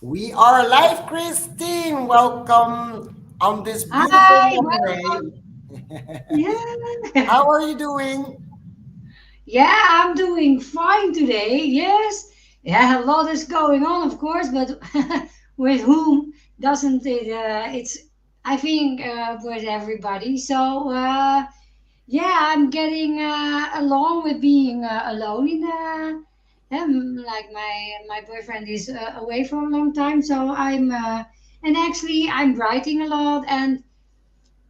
We are live, Christine. Welcome on this beautiful Hi, Monday. welcome. Yeah. How are you doing? Yeah, I'm doing fine today. Yes. Yeah, a lot is going on, of course, but with whom doesn't it? It's, I think, with everybody. So, yeah, I'm getting along with being alone in like my boyfriend is away for a long time, so and actually I'm writing a lot and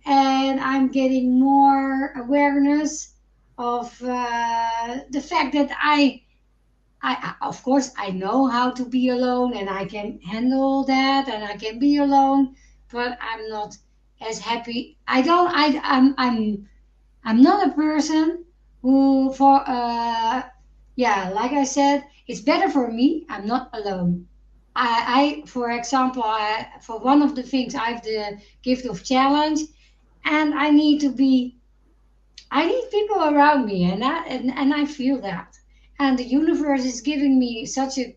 I'm getting more awareness of the fact that of course, I know how to be alone and I can handle that and I can be alone, but I'm not as happy. I don't. I'm not a person who like I said, it's better for me. I'm not alone. For example, for one of the things, I have the gift of challenge, and I need people around me, and I feel that. And the universe is giving me such a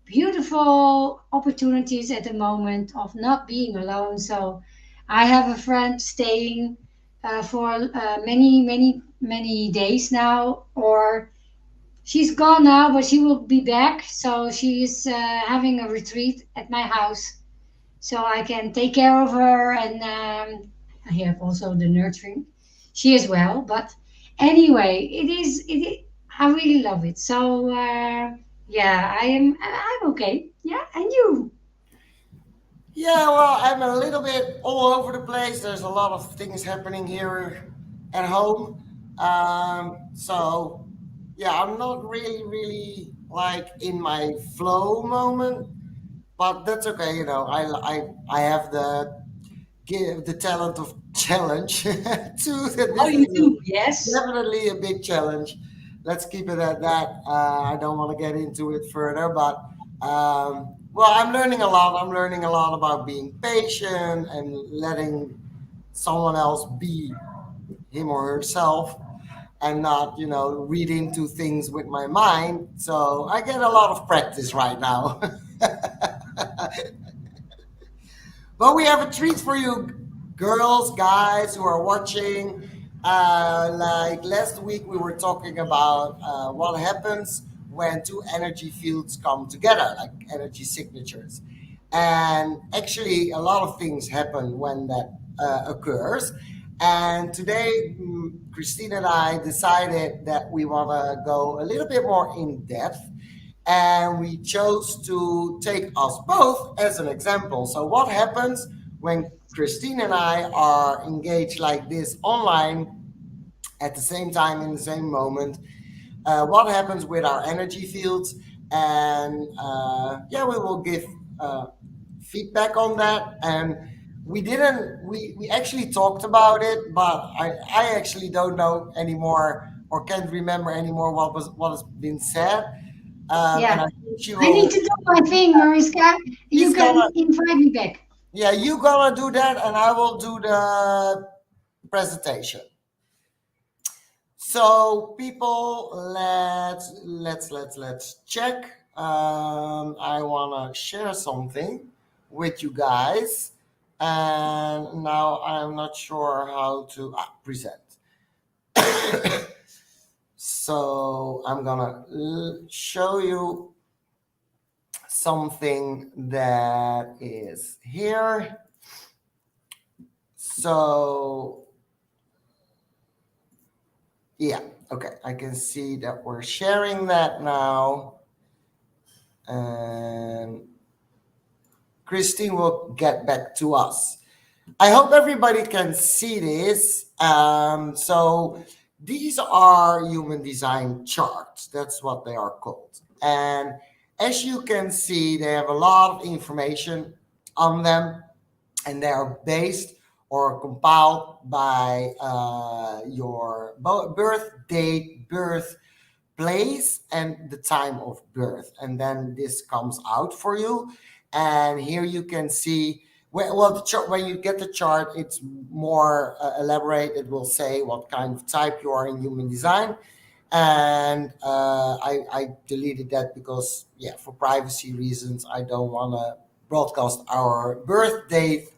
beautiful opportunities at the moment of not being alone. So I have a friend staying for many days now, or she's gone now, but she will be back. So she's having a retreat at my house, so I can take care of her, and I have also the nurturing. She as well, but anyway, I really love it. So yeah, I'm okay. Yeah, and you? Yeah, well, I'm a little bit all over the place. There's a lot of things happening here at home. So, yeah, I'm not really like in my flow moment, but that's okay. I have the talent of challenge too. Oh, This you is do? Yes. definitely a big challenge. Let's keep it at that. I don't want to get into it further, but well, I'm learning a lot. I'm learning a lot about being patient and letting someone else be him or herself and not, read into things with my mind. So I get a lot of practice right now. But we have a treat for you, girls, guys who are watching. Like last week, we were talking about what happens when two energy fields come together, like energy signatures. And actually, a lot of things happen when that occurs. And today, Christine and I decided that we want to go a little bit more in depth, and we chose to take us both as an example. So, what happens when Christine and I are engaged like this online at the same time in the same moment? What happens with our energy fields? And yeah, we will give uh, feedback on that. And we actually talked about it, but I actually don't know anymore or can't remember anymore what has been said. And Yeah. I think she I need will. to do my thing, Mariska. You She's gonna. can invite me back. Yeah, you gonna do that, and I will do the presentation. So, people, let's check. I wanna share something with you guys, and now I'm not sure how to present. So I'm gonna show you something that is here. So yeah, okay, I can see that we're sharing that now, and Christine will get back to us. I hope everybody can see this. So these are human design charts. That's what they are called. And as you can see, they have a lot of information on them, and they are based or compiled by your birth date, birth place, and the time of birth. And then this comes out for you. And here you can see, well, the chart, when you get the chart, it's more elaborate. It will say what kind of type you are in human design. And I deleted that because, yeah, for privacy reasons, I don't want to broadcast our birth date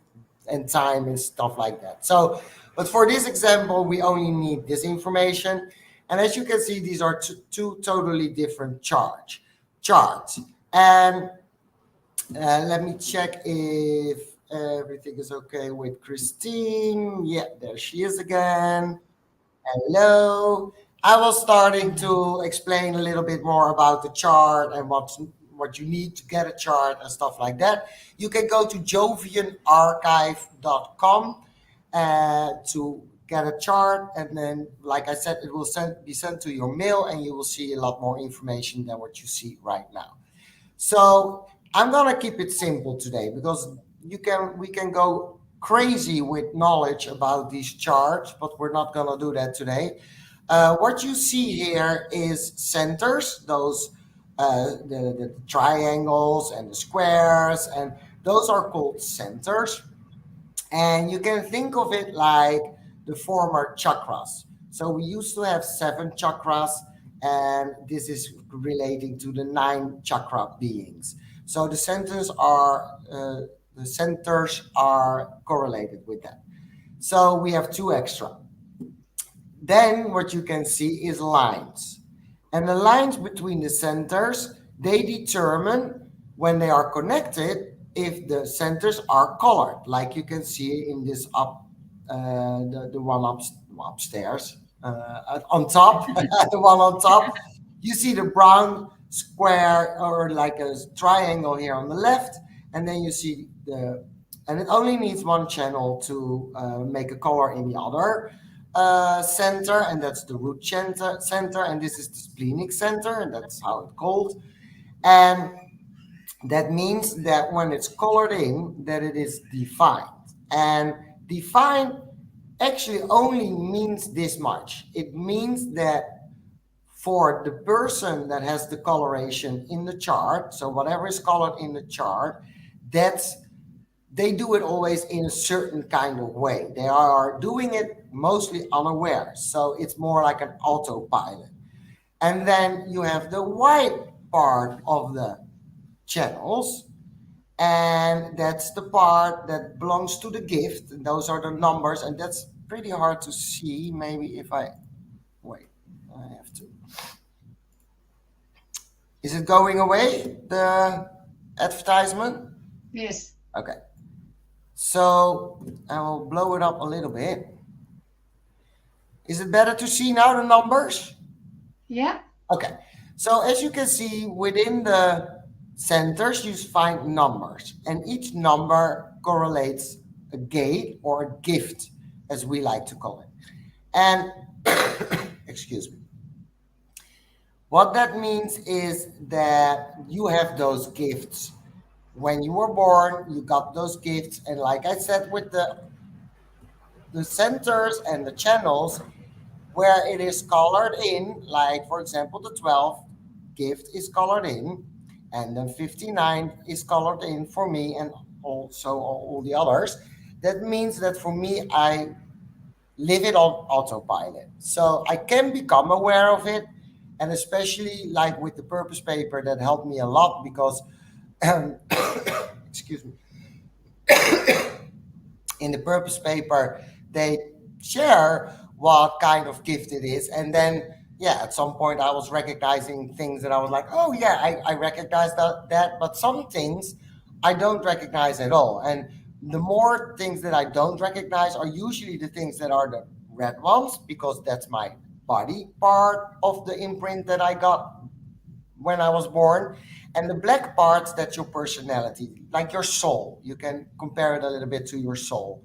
and time and stuff like that. So, but for this example, we only need this information. And as you can see, these are two totally different charts. And let me check if everything is okay with Christine. Yeah, there she is again. Hello. I was starting to explain a little bit more about the chart and what you need to get a chart and stuff like that. You can go to jovianarchive.com to get a chart, and then, like I said, it will be sent to your mail, and you will see a lot more information than what you see right now. So I'm gonna keep it simple today because we can go crazy with knowledge about these charts, but we're not gonna do that today. What you see here is centers, those the triangles and the squares, and those are called centers. And you can think of it like the former chakras. So we used to have 7 chakras, and this is relating to the 9 chakra beings. So the centers are correlated with that. So we have 2 extra. Then what you can see is lines. And the lines between the centers, they determine when they are connected if the centers are colored, like you can see in this the one upstairs, on top, the one on top. You see the brown square or like a triangle here on the left, and then you see and it only needs one channel to make a color in the other center, and that's the root center, and this is the splenic center, and that's how it's called. And that means that when it's colored in, that it is defined. And defined actually only means this much. It means that for the person that has the coloration in the chart, so whatever is colored in the chart, that's they do it always in a certain kind of way. They are doing it mostly unaware. So it's more like an autopilot. And then you have the white part of the channels. And that's the part that belongs to the gift. And those are the numbers. And that's pretty hard to see. Maybe if I wait, I have to. Is it going away, the advertisement? Yes. Okay. So I will blow it up a little bit. Is it better to see now the numbers? Yeah. Okay. So as you can see, within the centers, you find numbers, and each number correlates a gate or a gift, as we like to call it. And excuse me. What that means is that you have those gifts. When you were born, you got those gifts, and like I said, with the centers and the channels, where it is colored in, like for example, the 12th gift is colored in, and the 59 is colored in for me, and also all the others. That means that for me, I live it on autopilot. So I can become aware of it, and especially like with the purpose paper, that helped me a lot because, um, excuse me, in the purpose paper, they share what kind of gift it is. And then, yeah, at some point I was recognizing things that I was like, oh, yeah, I recognize that. But some things I don't recognize at all. And the more things that I don't recognize are usually the things that are the red ones, because that's my body part of the imprint that I got when I was born. And the black parts, that's your personality, like your soul. You can compare it a little bit to your soul.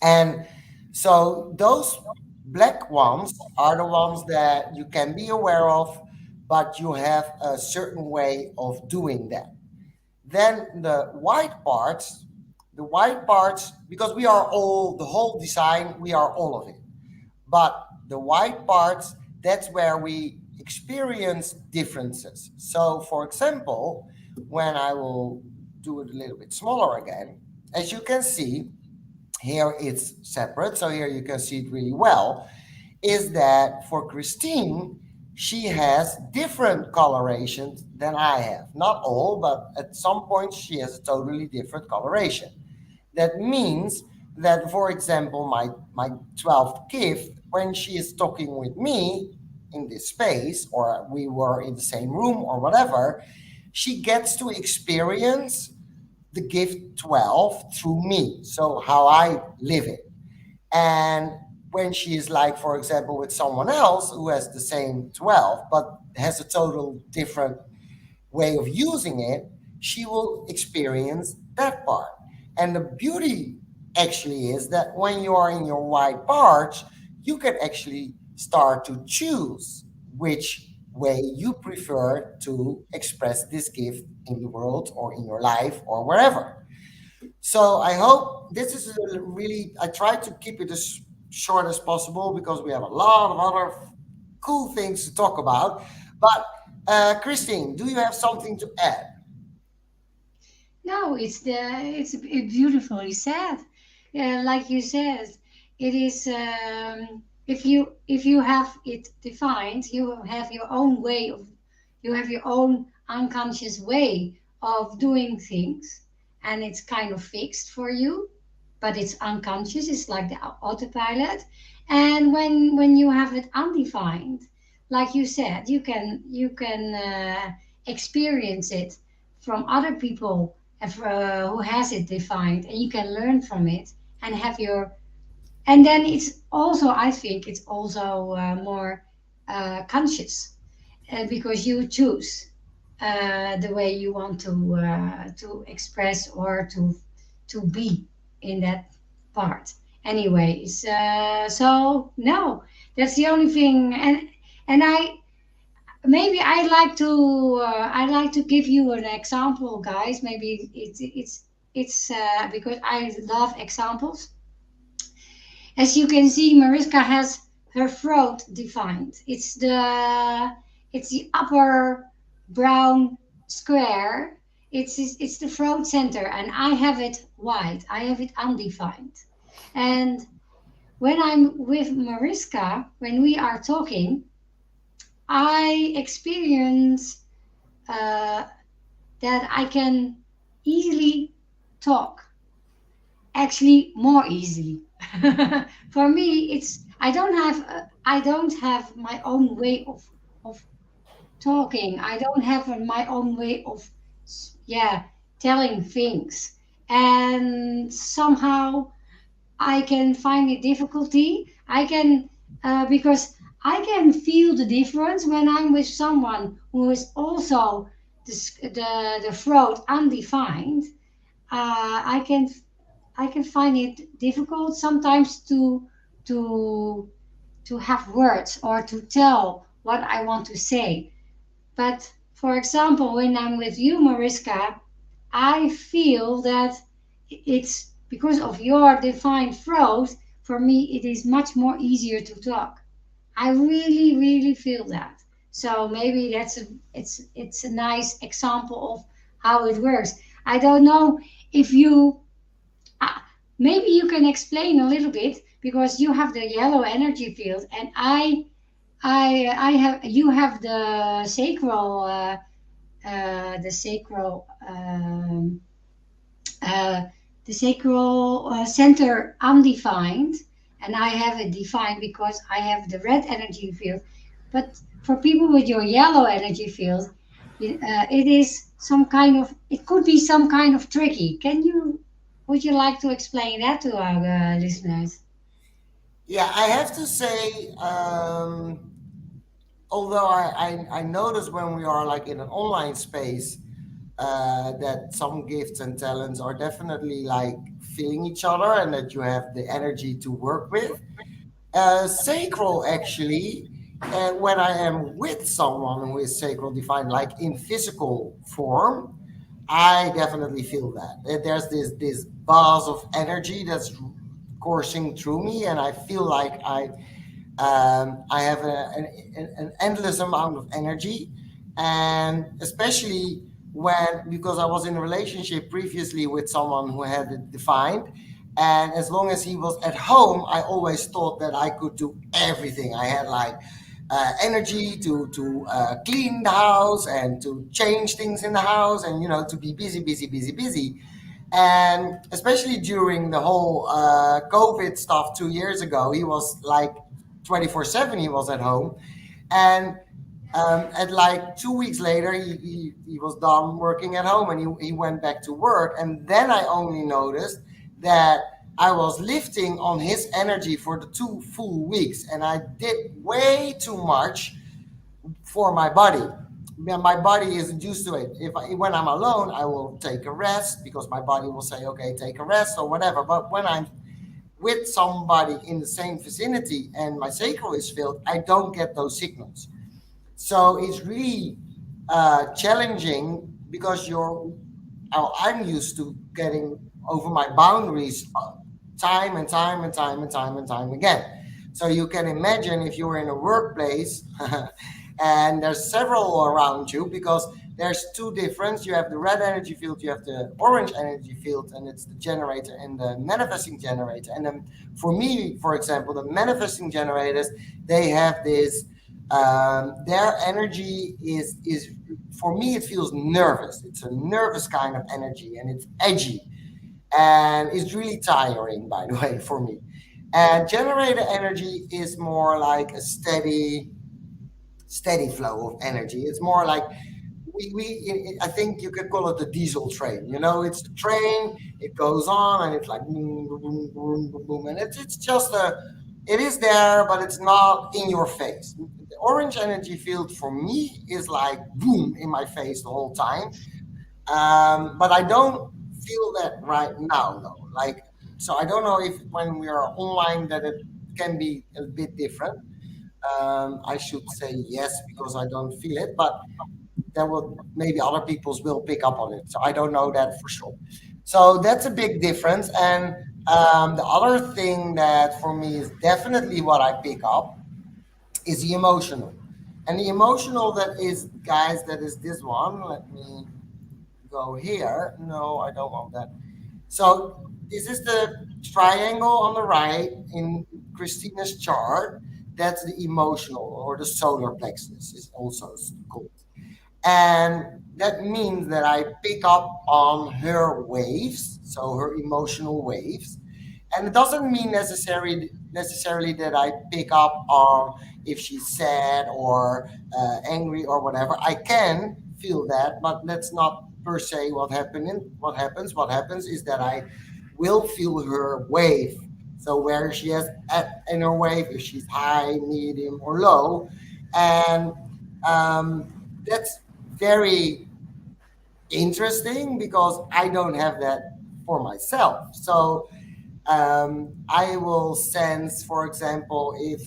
And so those black ones are the ones that you can be aware of, but you have a certain way of doing that. Then the white parts, because we are all, the whole design, we are all of it. But the white parts, that's where we experience differences. So, for example, when I will do it a little bit smaller again, as you can see, here it's separate. So here you can see it really well. is that for Christine, she has different colorations than I have. Not all, but at some point she has a totally different coloration. That means that, for example, my 12th gift, when she is talking with me in this space, or we were in the same room or whatever, she gets to experience the gift 12 through me. So how I live it. And when she is like, for example, with someone else who has the same 12, but has a total different way of using it, she will experience that part. And the beauty actually is that when you are in your white parts, you can actually start to choose which way you prefer to express this gift in the world or in your life or wherever. So I hope this is a really, I try to keep it as short as possible because we have a lot of other cool things to talk about. But Christine, do you have something to add? No, it's beautifully said. Like you said, it is if you have it defined, you have your own way of you have your own unconscious way of doing things, and it's kind of fixed for you, but it's unconscious. It's like the autopilot, and when you have it undefined, like you said, you can experience it from other people who has it defined, and you can learn from it and have your and then it's also I think it's also more conscious because you choose the way you want to express or to be in that part. Anyways, so no, that's the only thing, and I like to give you an example, guys. Maybe it's because I love examples. As you can see, Mariska has her throat defined. It's the upper brown square. It's the throat center, and I have it white. I have it undefined. And when I'm with Mariska, when we are talking, I experience uh, that I can easily talk, actually more easily. For me, it's I don't have my own way of talking. I don't have my own way of yeah telling things, and somehow I can find it difficulty. I can because I can feel the difference when I'm with someone who is also the throat undefined. I can find it difficult sometimes to to have words or to tell what I want to say. But for example, when I'm with you, Mariska, I feel that it's because of your defined throat. For me, it is much more easier to talk. I really, really feel that. So maybe it's a nice example of how it works. I don't know if you uh, maybe you can explain a little bit because you have the yellow energy field and I have you have the sacral uh, center undefined, and I have it defined because I have the red energy field. But for people with your yellow energy field, it is some kind of it could be some kind of tricky. Would you like to explain that to our listeners? Yeah, I have to say, although I notice when we are like in an online space, that some gifts and talents are definitely like feeling each other and that you have the energy to work with. Sacral actually, when I am with someone who is sacral defined, like in physical form, I definitely feel that. There's this buzz of energy that's coursing through me, and I feel like I have an endless amount of energy, and especially when because I was in a relationship previously with someone who had it defined, And as long as he was at home, I always thought that I could do everything. I had like energy to clean the house and to change things in the house, and to be busy, busy, busy, busy. And especially during the whole COVID stuff 2 years ago, he was like 24/7. He was at home, and at like 2 weeks later, he was done working at home, and he went back to work. And then I only noticed that I was lifting on his energy for the 2 full weeks, and I did way too much for my body. Yeah, my body isn't used to it. When I'm alone, I will take a rest because my body will say, "Okay, take a rest" or whatever. But when I'm with somebody in the same vicinity and my sacral is filled, I don't get those signals. So it's really challenging because I'm used to getting over my boundaries time and time and time and time and time again. So you can imagine if you're in a workplace and there's several around you, because there's two different. You have the red energy field, you have the orange energy field, and it's the generator and the manifesting generator. And then for me, for example, the manifesting generators, they have this. Their energy is for me. It feels nervous. It's a nervous kind of energy, and it's edgy, and it's really tiring, by the way, for me. And generator energy is more like a steady flow of energy. It's more like I think you could call it the diesel train. It's the train. It goes on, and it's like boom, boom, boom, boom, boom, boom, and it's just it is there, but it's not in your face. The orange energy field for me is like boom in my face the whole time. But I don't feel that right now, though. Like, so I don't know if when we are online that it can be a bit different. I should say yes because I don't feel it, but there will maybe other people's will pick up on it. So I don't know that for sure. So that's a big difference. And the other thing that for me is definitely what I pick up is the emotional. And the emotional that is, guys, that is this one. Let me go here. No, I don't want that. So this is the triangle on the right in Christina's chart. That's the emotional, or the solar plexus is also called. And that means that I pick up on her waves, so her emotional waves. And it doesn't mean necessarily that I pick up on if she's sad or angry or whatever. I can feel that, but that's not per se what happening. What happens is that I will feel her wave. So where she has in her wave, if she's high, medium, or low, and that's very interesting because I don't have that for myself. So I will sense, for example, if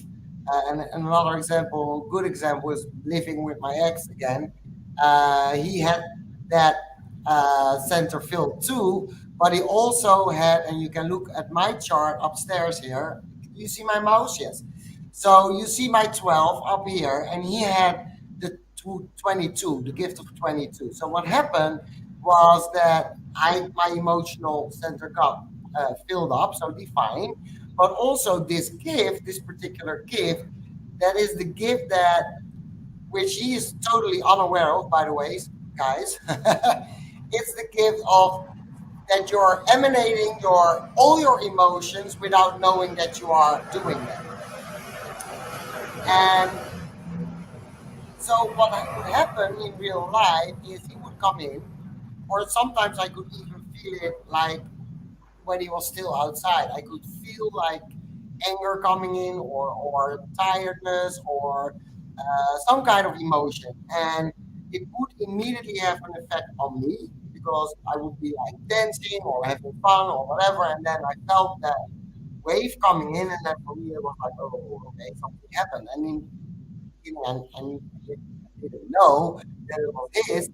and another example, good example, is living with my ex again. He had that center field too, but he also had, and you can look at my chart upstairs here. You see my mouse? Yes. So you see my 12 up here, and he had the 22, the gift of 22. So what happened was that my emotional center got filled up, so defined. But also this gift, this particular gift, that is the gift that which he is totally unaware of, by the way, guys. It's the gift of that you're emanating your all your emotions without knowing that you are doing that. And so what would happen in real life is he would come in, or sometimes I could even feel it like when he was still outside. I could feel like anger coming in, or tiredness, or some kind of emotion. And it would immediately have an effect on me because I would be like dancing or having fun or whatever. And then I felt that wave coming in. And then for me, it was like, oh, okay, something happened. And in and I didn't know that it was his.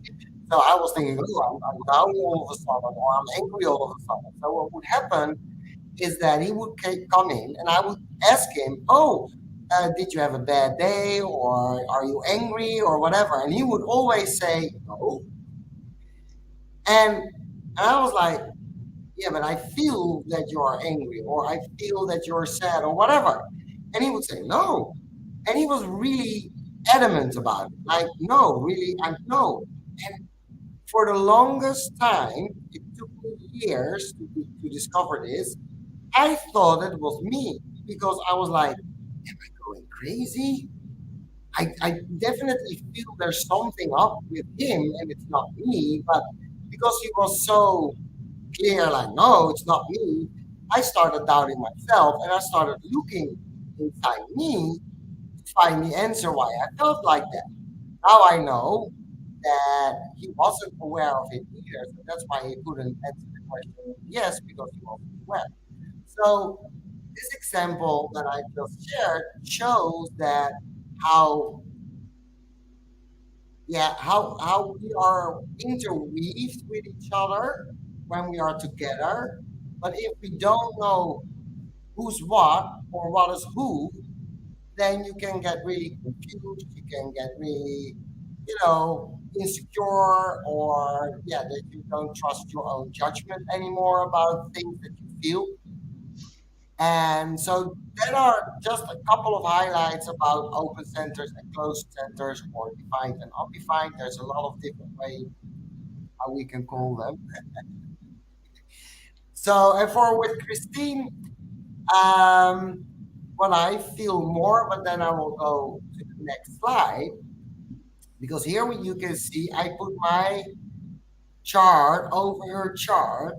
So I was thinking, oh, I'm down all of a sudden, or I'm angry all of a sudden. So what would happen is that he would come in, and I would ask him, "Oh, did you have a bad day, or are you angry, or whatever?" And he would always say no. And I was like, yeah, but I feel that you are angry, or I feel that you're sad, or whatever. And he would say, no. And he was really adamant about it. Like, no, really, I no. And for the longest time, it took me years to discover this. I thought it was me because I was like, am I going crazy? I definitely feel there's something up with him and it's not me. But because he was so clear, like, no, it's not me, I started doubting myself and I started looking inside me to find the answer why I felt like that. Now I know that he wasn't aware of it either. So that's why he couldn't answer the question with yes, because he wasn't aware. So this example that I just shared shows that how how we are interweaved with each other when we are together. But if we don't know who's what or what is who, then you can get really confused. You can get really, insecure, or yeah, that you don't trust your own judgment anymore about things that you feel. And so there are just a couple of highlights about open centers and closed centers, or defined and undefined. There's a lot of different ways how we can call them. So, and for with Christine, um, what I feel more, but then I will go to the next slide because here you can see I put my chart over her chart,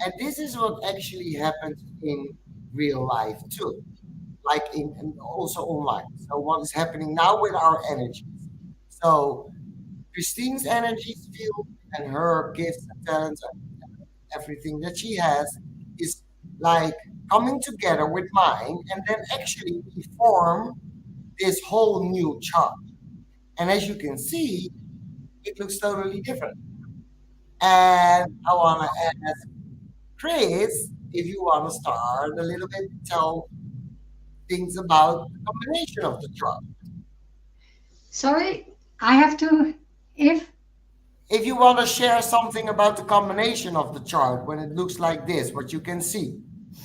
and this is what actually happens in real life too, like in and also online. So what is happening now with our energies? So Christine's energies field and her gifts and talents and everything that she has is like coming together with mine, and then actually we form this whole new chart. And as you can see, it looks totally different. And I want to ask Chris if you want to start a little bit, tell things about the combination of the chart. Sorry, I have to. If If you want to share something about the combination of the chart when it looks like this, what you can see.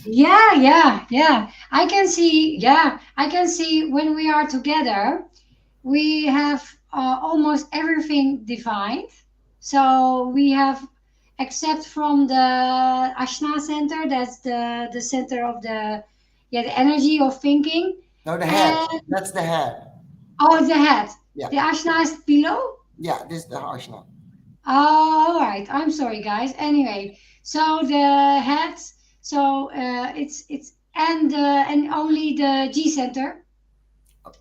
yeah, yeah, yeah. I can see. Yeah, I can see when we are together. We have almost everything defined. So we have, except from the Ashna center, that's the center of the, yeah, the energy of thinking, No, the head. and That's the head. oh, the head. Yeah. The Ashna is below. Yeah, this is the Arsenal. All right. I'm sorry, guys. Anyway, so the head. So it's and only the G center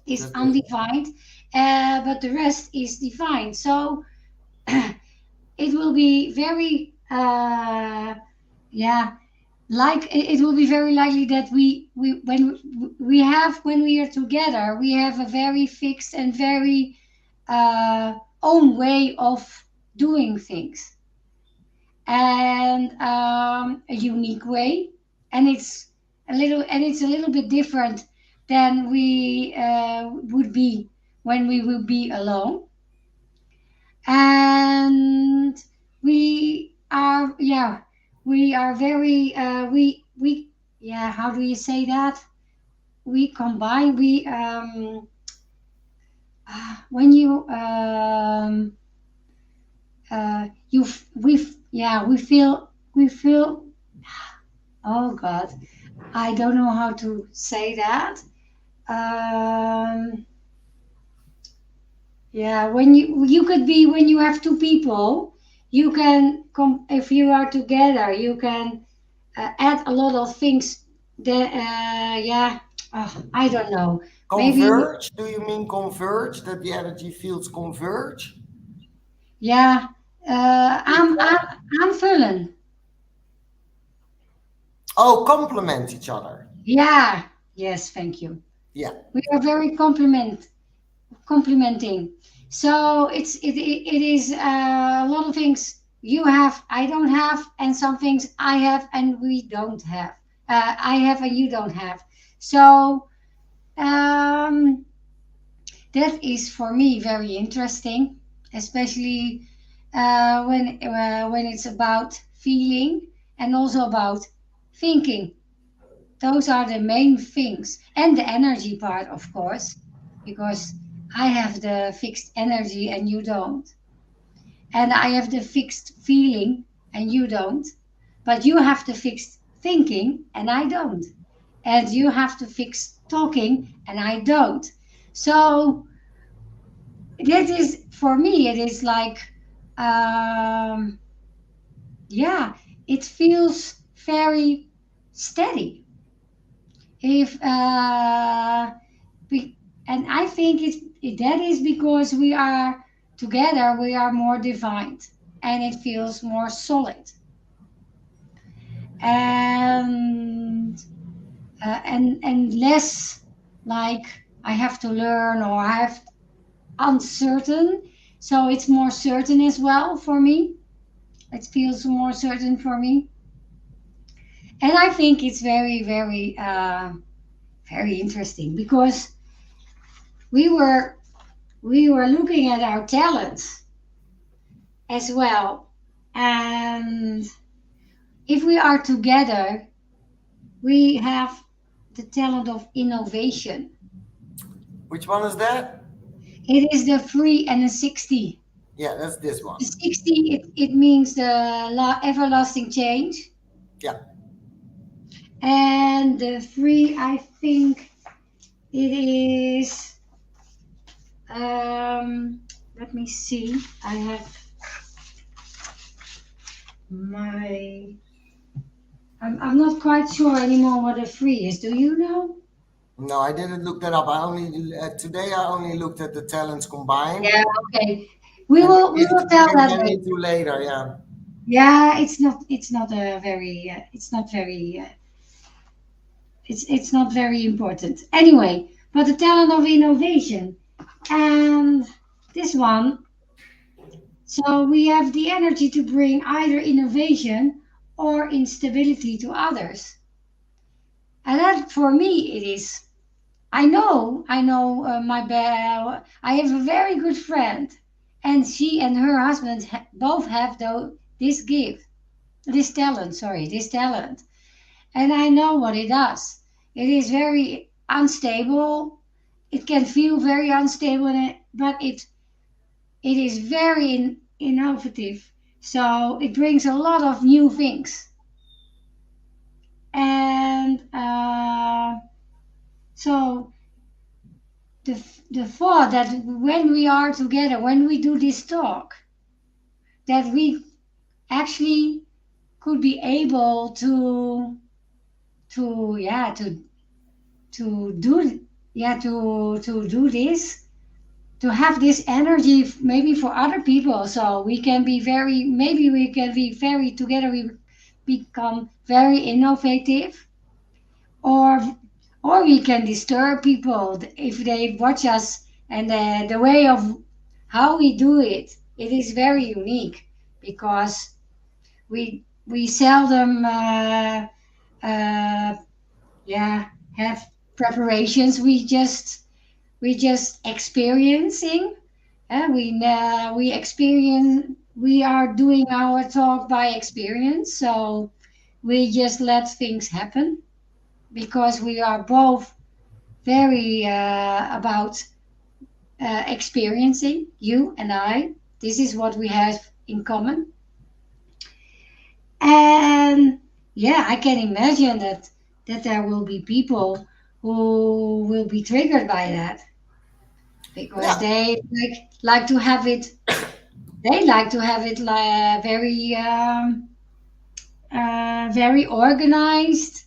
is That's good. undefined, but the rest is defined. So it will be very yeah, like it will be very likely that we when we are together, we have a very fixed and very uh, own way of doing things, and a unique way, and it's a little bit different than we would be when we will be alone. And we are, yeah, we are very we yeah, how do you say that, we combine, we when you you yeah, we feel, oh god, I don't know how to say that. um Yeah, when you could be, when you have two people, you can come, if you are together, you can add a lot of things. That yeah, I don't know. Maybe Converge? Do you mean converge? That the energy fields converge? yeah. I'm Equal? I'm Fullen. Oh, complement each other. Yeah. Yes. Thank you. Yeah. We are very complementing. So it is a lot of things you have, I don't have, and some things I have and we don't have. I have and you don't have. So um, that is for me very interesting, especially when it's about feeling and also about thinking. Those are the main things. And the energy part, of course, because I have the fixed energy and you don't. And I have the fixed feeling and you don't. But you have the fixed thinking and I don't. And you have the fixed talking and I don't. So that is, for me, it is like, um, yeah, it feels very steady. If and I think that is because we are together, we are more defined, and it feels more solid, and and less like I have to learn or I have uncertain. So it's more certain as well for me. It feels more certain for me, and I think it's very, very, very interesting because we were we were looking at our talents as well. And if we are together, we have the talent of innovation. Which one is that? It is the 3 and the 60. Yeah, that's this The one. 60, it means the everlasting change. Yeah. And the 3, I think it is, let me see. I have my, I'm not quite sure anymore what a 3 is. Do you know? No, I didn't look that up. I only today I only looked at the talents combined, Yeah, okay. and the We gifts will we tell can that get later. into later. Yeah. Yeah, it's not a very it's not very it's not very important. Anyway, but the talent of innovation and this one, so we have the energy to bring either innovation or instability to others. And that for me it is. I know I have a very good friend, and she and her husband both have this gift, this talent, and I know what it does. It is very unstable. It can feel very unstable, but it is very innovative. So it brings a lot of new things, and so the thought that when we are together, when we do this talk, that we actually could be able to yeah to do to do this, to have this energy maybe for other people, so we can be very, maybe we can be very together, we become very innovative, or we can disturb people if they watch us, and the way of how we do it, it is very unique because we seldom uh, yeah have preparations. We just experiencing. We experience. We are doing our talk by experience, so we just let things happen because we are both very about experiencing. You and I. This is what we have in common, and yeah, I can imagine that there will be people who will be triggered by that because Yeah. they like to have it. They like to have it like very very organized,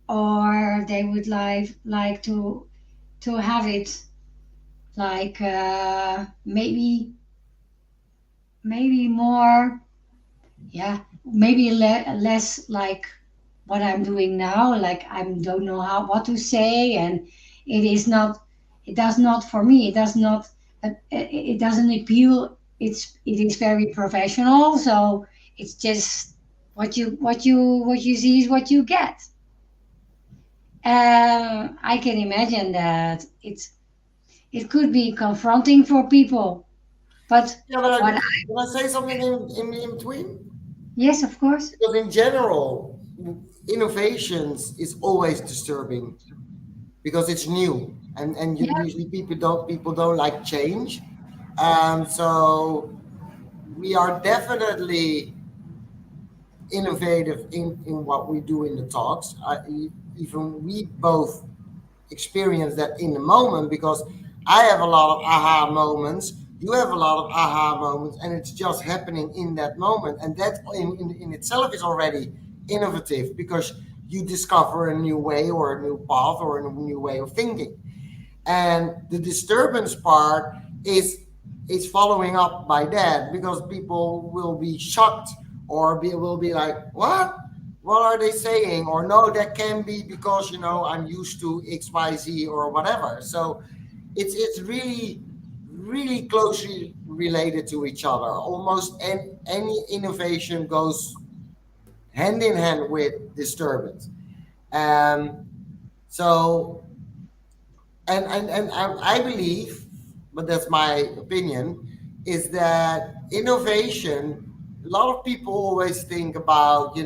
or they would like to have it like maybe more, yeah, maybe less like what I'm doing now. Like I don't know how what to say, and it is not. It does not for me. It does not. It doesn't appeal. It is very professional. So it's just what you see is what you get. I can imagine that it could be confronting for people, but Yeah, but what can I say something in between? Yes, of course. Because in general, innovations is always disturbing because it's new, and Yeah. usually people don't like change. So we are definitely innovative in what we do in the talks. Even we both experience that in the moment, because I have a lot of aha moments, you have a lot of aha moments, and it's just happening in that moment. And that in itself is already innovative, because you discover a new way or a new path or a new way of thinking. And the disturbance part is following up by that, because people will be shocked, or will be like, what are they saying? Or no, that can be because I'm used to XYZ or whatever. So it's really closely related to each other. Almost any innovation goes hand in hand with disturbance. Um so and I believe, but that's my opinion, is that innovation. A lot of people always think about,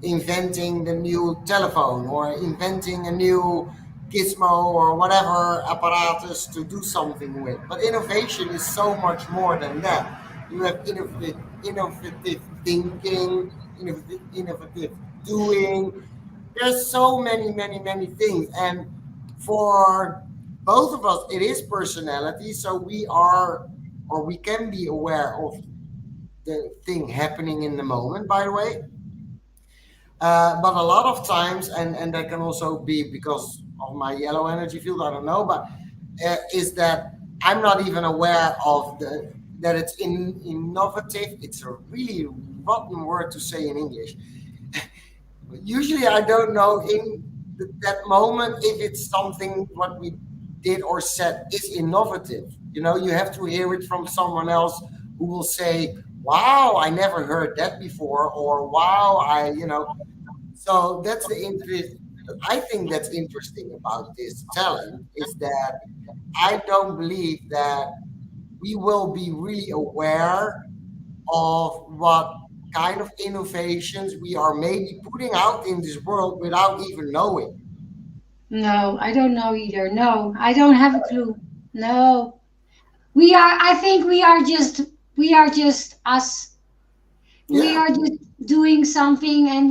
inventing the new telephone, or inventing a new gizmo or whatever apparatus to do something with. But innovation is so much more than that. You have innovative thinking, innovative doing. There's so many things, and for both of us it is personality, so we are, or we can be aware of the thing happening in the moment, by the way. But a lot of times, and that can also be because of my yellow energy field, I don't know, but is that I'm not even aware of that it's innovative. It's a really rotten word to say in English. Usually I don't know in that moment if it's something what we did or said is innovative. You have to hear it from someone else who will say, wow, I never heard that before, or wow, so that's the interest. I think that's interesting about this talent, is that I don't believe that we will be really aware of what kind of innovations we are maybe putting out in this world without even knowing. No, I don't know either. No, I don't have a clue. No. We are, I think we are just us. We Yeah, are just doing something, and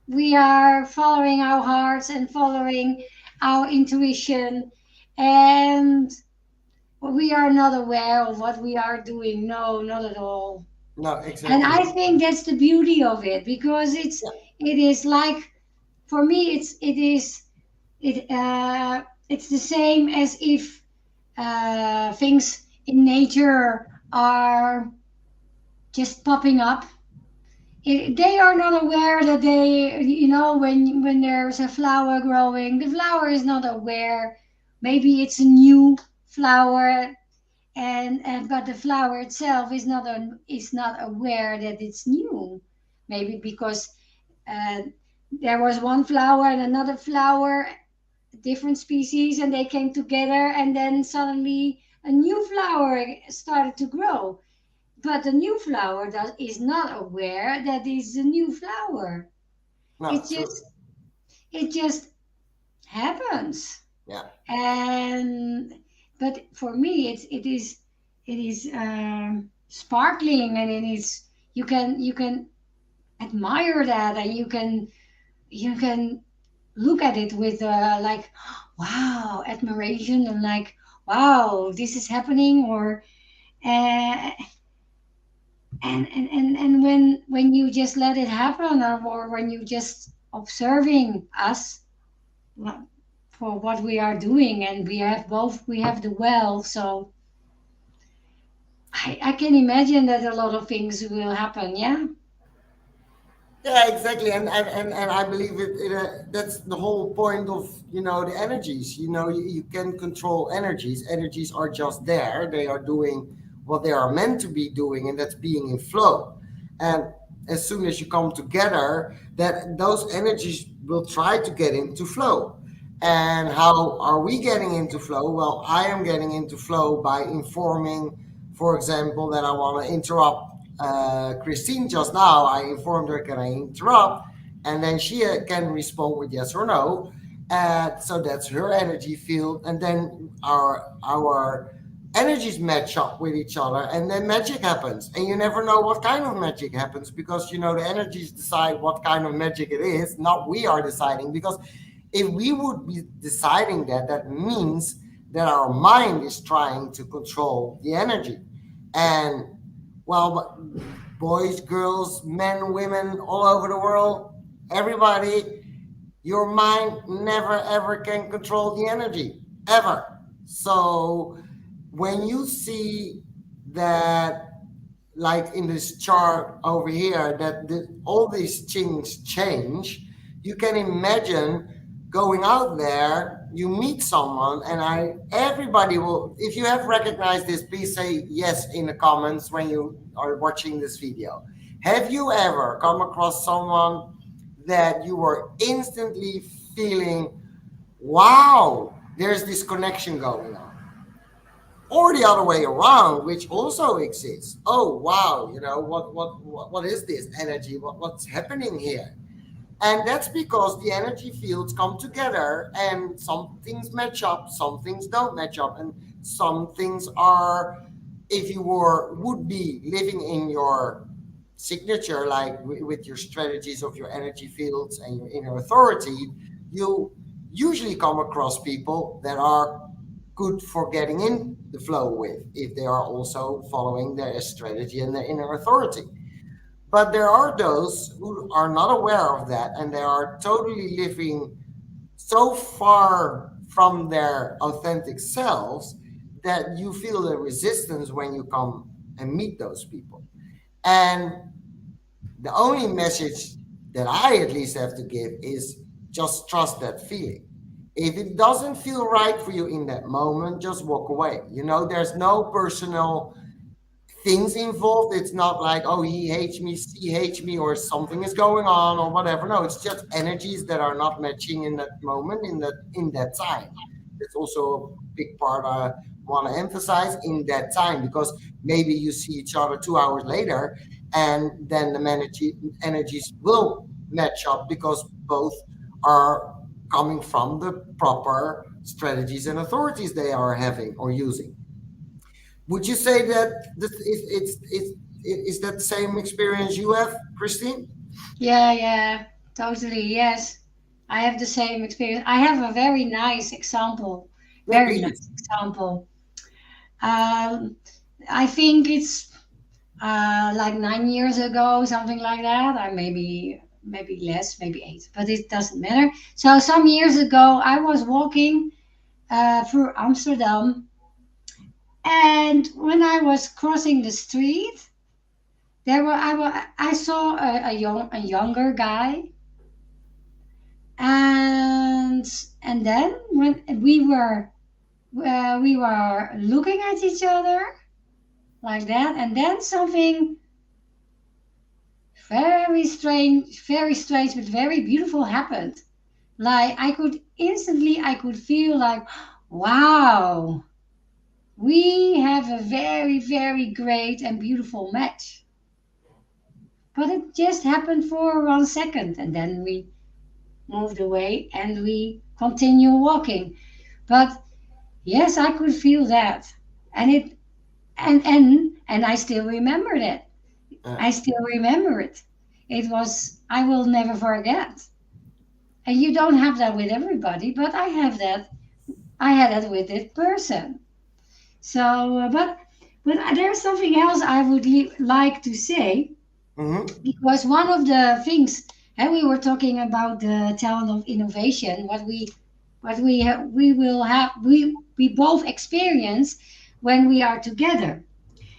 we are following our hearts and following our intuition, and we are not aware of what we are doing. No, not at all. no, And I exactly. think that's the beauty of it, because Yeah, it is like, for me it's the same as if things in nature are just popping up. They are not aware that when there's a flower growing, the flower is not aware. Maybe it's a new flower, and but the flower itself is not aware that it's new. Maybe because uh, there was one flower and another flower, different species, and they came together, and then suddenly a new flower started to grow. But the new flower is not aware that it's a new flower. no, It true. just it just happens. Yeah, And but for me, it is sparkling, and it is, you can admire that, and you can look at it with like, wow, admiration, and like, wow, this is happening. Or uh, and when you just let it happen, or when you just observing us, well, for what we are doing, and we have the well. So I can imagine that a lot of things will happen. Yeah. yeah, exactly. And I believe that's the whole point of the energies. You can control energies. Energies are just there. They are doing what they are meant to be doing, and that's being in flow. And as soon as you come together, that those energies will try to get into flow. And how are we getting into flow? Well, I am getting into flow by informing, for example, that I want to interrupt Christine just now, I informed her, can I interrupt? And then she can respond with yes or no. So that's her energy field. And then our energies match up with each other, and then magic happens. And you never know what kind of magic happens, because the energies decide what kind of magic it is, not we are deciding. Because if we would be deciding that, that means that our mind is trying to control the energy. And well, boys, girls, men, women, all over the world, everybody, your mind never ever can control the energy, ever. So when you see that, like in this chart over here, that all these things change, you can imagine going out there, you meet someone, and everybody will, if you have recognized this, please say yes in the comments when you are watching this video. Have you ever come across someone that you were instantly feeling, wow, there's this connection going on? Or the other way around, which also exists. Oh wow, what is this energy? What's happening here? And that's because the energy fields come together, and some things match up, some things don't match up, and some things are, if you would be living in your signature, like with your strategies of your energy fields and your inner authority, you usually come across people that are good for getting in the flow with, if they are also following their strategy and their inner authority. But there are those who are not aware of that, and they are totally living so far from their authentic selves that you feel the resistance when you come and meet those people. And the only message that I at least have to give is just trust that feeling. If it doesn't feel right for you in that moment, just walk away. There's no personal things involved. It's not like, oh, he hates me, she hates me, or something is going on, or whatever. No, it's just energies that are not matching in that moment, in that time. That's also a big part I want to emphasize, in that time, because maybe you see each other 2 hours later, and then the energies will match up, because both are coming from the proper strategies and authorities they are having or using. Would you say that is that the same experience you have, Christine? Yeah, yeah, totally. Yes, I have the same experience. I have a very nice example. Yeah, Very please. nice example. Um, I think it's like 9 years ago, something like that. Or maybe less, maybe 8, but it doesn't matter. So some years ago, I was walking through Amsterdam, and when I was crossing the street, I saw a younger guy, and then when we were looking at each other like that, and then something very strange, but very beautiful happened. Like I could feel like, wow, we have a very great and beautiful match. But it just happened for 1 second, and then we moved away and we continue walking. But yes, I could feel that, and it and I still remember that. Uh, I still remember it. It was, I will never forget. And you don't have that with everybody, but I have that. I had that with this person. So, but there's something else I would like to say, mm-hmm. because one of the things, and we were talking about the talent of innovation, we will have, we both experience when we are together.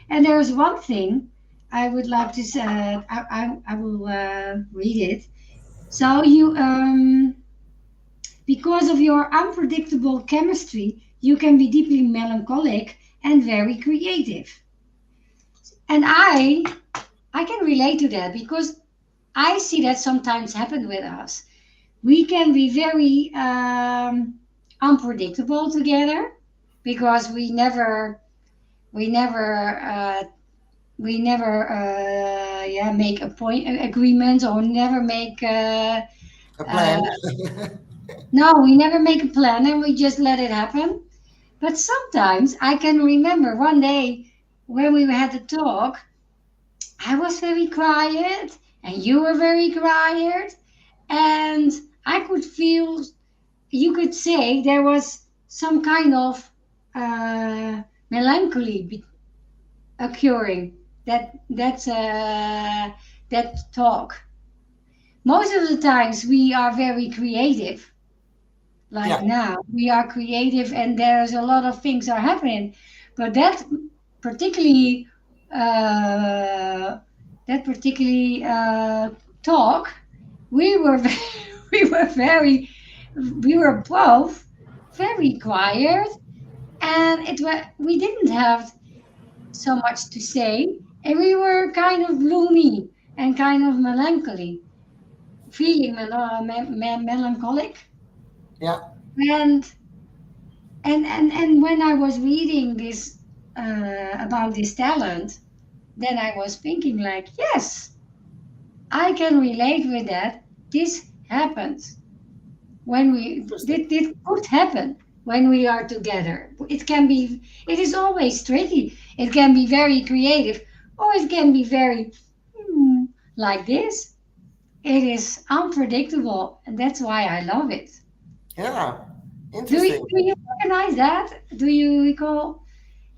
And there's one thing I would like to say. I will read it. So because of your unpredictable chemistry, you can be deeply melancholic and very creative. And I can relate to that, because I see that sometimes happen with us. We can be very unpredictable together, because we never we never yeah, make agreements, or never make A uh, plan. no, we never make a plan, and we just let it happen. But sometimes I can remember one day when we had to talk, I was very quiet and you were very quiet, and I could feel, you could say there was some kind of melancholy occurring, that talk. Most of the times we are very creative, like Yeah, now we are creative and there's a lot of things are happening, but particularly uh, that particularly talk, we were we were very, we were both very quiet, and we didn't have so much to say, and we were kind of gloomy and kind of melancholy, feeling melancholic. yeah, And and when I was reading this about this talent, then I was thinking like, yes, I can relate with that. This happens when interesting. this could happen when we are together. It can be, it is always tricky. It can be very creative, or it can be very hmm, like this. It is unpredictable, and that's why I love it. Yeah, Do interesting. you recognize that? Do you recall?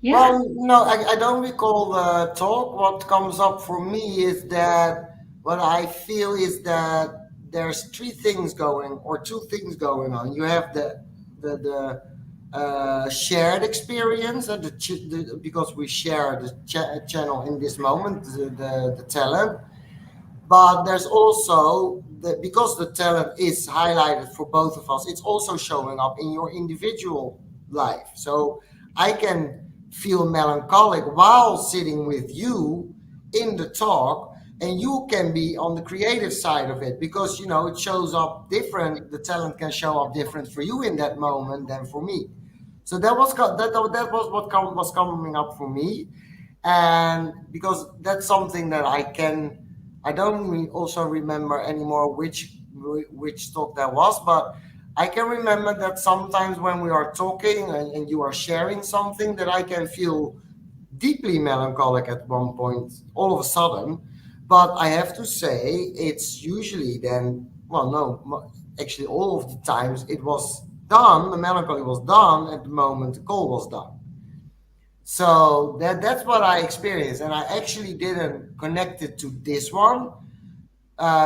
Yeah. Well, no, I don't recall the talk. What comes up for me is that what I feel is that there's three things going, or two things going on. You have the shared experience, because we share the channel in this moment, the talent. But there's also because the talent is highlighted for both of us, it's also showing up in your individual life. So I can feel melancholic while sitting with you in the talk, and you can be on the creative side of it, because it shows up different. The talent can show up different for you in that moment than for me. So that was what was coming up for me. And because that's something that I don't also remember anymore which talk that was, but I can remember that sometimes when we are talking, and you are sharing something, that I can feel deeply melancholic at one point all of a sudden. But I have to say, it's usually then, well, no, actually all of the times it was done, the melancholy was done at the moment the call was done. So that's what I experienced, and I actually didn't connect it to this one,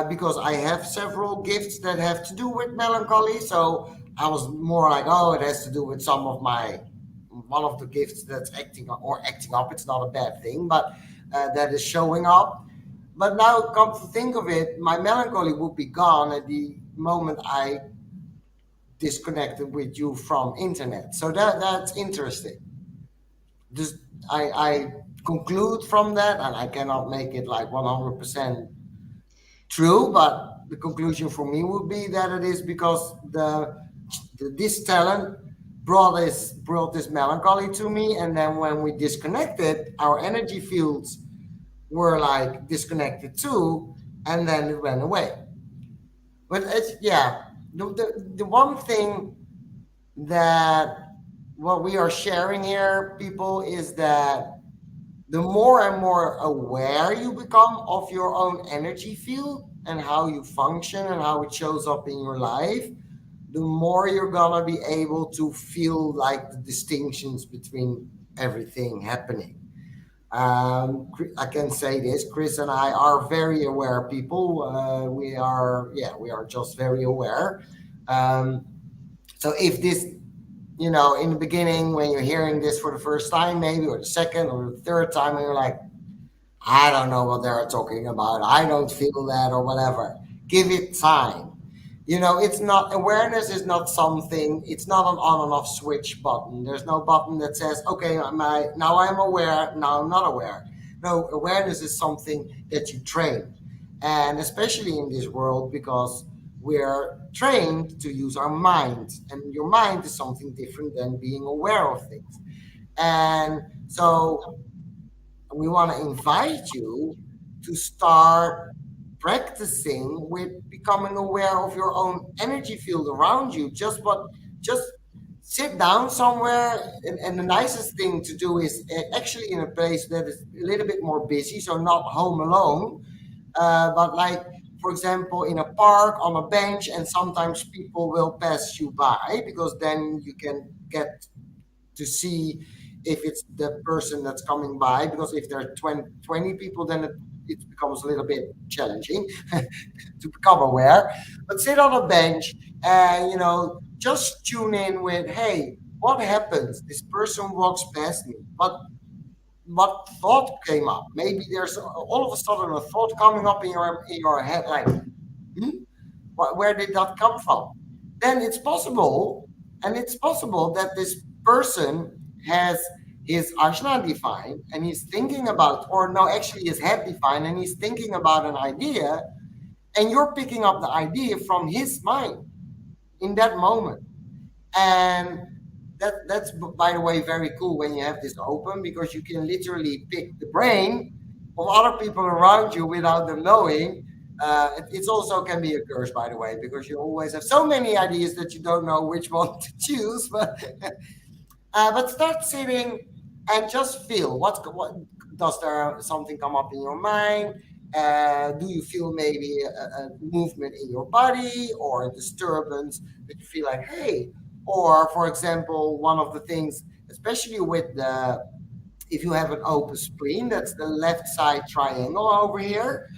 because I have several gifts that have to do with melancholy. So I was more like, oh, it has to do with some of my one of the gifts that's acting up. It's not a bad thing, but that is showing up. But now, come to think of it, my melancholy would be gone at the moment I disconnected with you from internet. So that's interesting. Just I conclude from that, and I cannot make it like 100% true, but the conclusion for me would be that it is because this talent brought this melancholy to me, and then when we disconnected, our energy fields were like disconnected too, and then it went away. But it's, yeah, the one thing that what we are sharing here, people, is that the more and more aware you become of your own energy field and how you function and how it shows up in your life, the more you're gonna be able to feel like the distinctions between everything happening. I can say this: Chris and I are very aware people. We are just very aware. Um, so if this, in the beginning, when you're hearing this for the first time, maybe, or the second or the third time, and you're like, I don't know what they're talking about, I don't feel that, or whatever, give it time. It's not, awareness is not something, it's not an on and off switch button. There's no button that says, okay, now I'm aware, now I'm not aware. No, awareness is something that you train. And especially in this world, because we're trained to use our mind, and your mind is something different than being aware of things. And so we want to invite you to start practicing with becoming aware of your own energy field around you. Just sit down somewhere, and the nicest thing to do is actually in a place that is a little bit more busy, so not home alone, but like, for example, in a park on a bench, and sometimes people will pass you by because then you can get to see if it's the person that's coming by. Because if there are 20 people, then it becomes a little bit challenging to become aware. But sit on a bench and, just tune in with, hey, what happens? This person walks past me. What thought came up? Maybe there's all of a sudden a thought coming up in your head, like, where did that come from? Then it's possible that this person has his ajna defined and he's thinking about, or no, actually his head defined and he's thinking about an idea, and you're picking up the idea from his mind in that moment. And that's, by the way, very cool when you have this open, because you can literally pick the brain of other people around you without them knowing. It's also can be a curse, by the way, because you always have so many ideas that you don't know which one to choose. But start sitting and just feel what does there something come up in your mind. Do you feel maybe a movement in your body or a disturbance that you feel like, hey? Or, for example, one of the things, especially with the, if you have an open spleen, that's the left side triangle over here,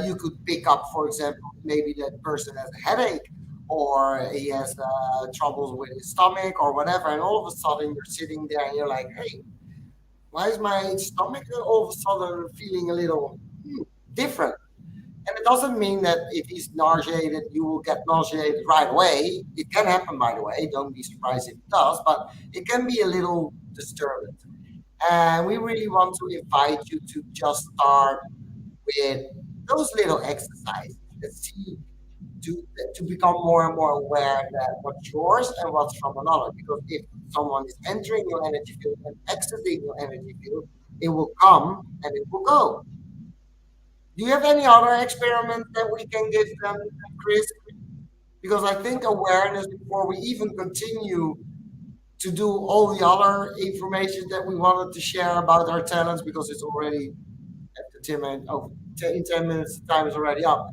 you could pick up, for example, maybe that person has a headache, or he has troubles with his stomach or whatever, and all of a sudden you're sitting there and you're like, hey, why is my stomach all of a sudden feeling a little different? And it doesn't mean that if he's nauseated, you will get nauseated right away. It can happen, by the way. Don't be surprised if it does, but it can be a little disturbance. And we really want to invite you to just start with those little exercises that see to to become more and more aware that what's yours and what's from another. Because if someone is entering your energy field and exiting your energy field, it will come and it will go. Do you have any other experiments that we can give them, Chris? Because I think awareness, before we even continue to do all the other information that we wanted to share about our talents, because it's already at the 10 minute, oh, in 10 minutes, the time is already up.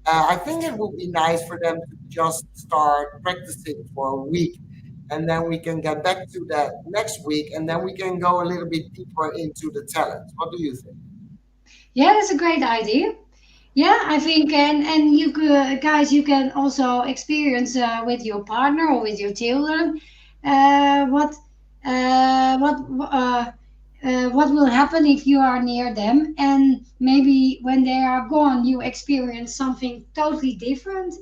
I think it would be nice for them to just start practicing for a week, and then we can get back to that next week, and then we can go a little bit deeper into the talents. What do you think? Yeah, that's a great idea. Yeah, I think, and you could, guys, you can also experience with your partner or with your children uh, what uh, what uh, what will happen if you are near them, and maybe when they are gone, you experience something totally different.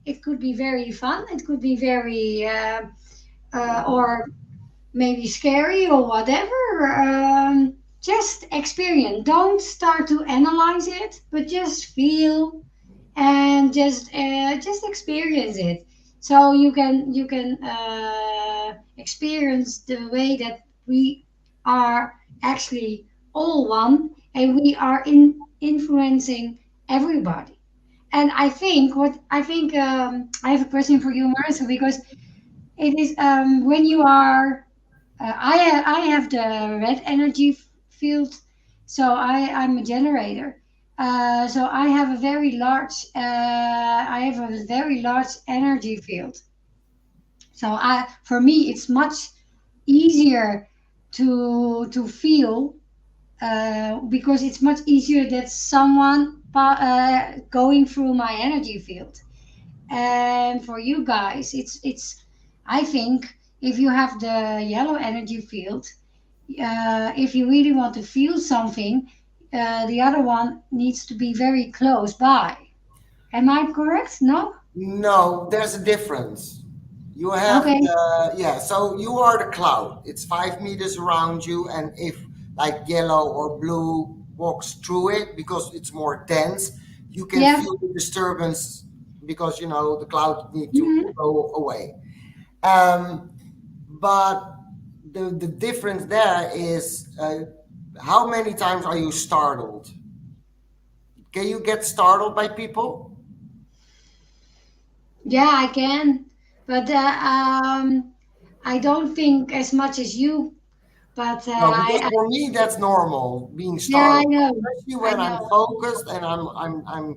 It could be very fun. It could be very or maybe scary or whatever. Just experience. Don't start to analyze it, but just feel and just experience it. So you can experience the way that we are actually all one, and we are influencing everybody. And I have a question for you, Marissa, because it is when you are I have the red energy field, so I'm a generator. So I have a very large energy field. So for me it's much easier to feel because it's much easier that someone going through my energy field. And for you guys, it's I think if you have the yellow energy field, if you really want to feel something, the other one needs to be very close by. Am I correct? No? No, there's a difference. You have Okay. yeah, so you are the cloud. It's 5 meters around you, and if like yellow or blue walks through it because it's more dense, you can Yeah. feel the disturbance because the cloud need to Hmm. go away. Um, but the difference there is How many times are you startled? Can you get startled by people? Yeah, I can, but I don't think as much as you. But No, because for me that's normal, being yeah, I startled, know, especially I when I'm know. focused and I'm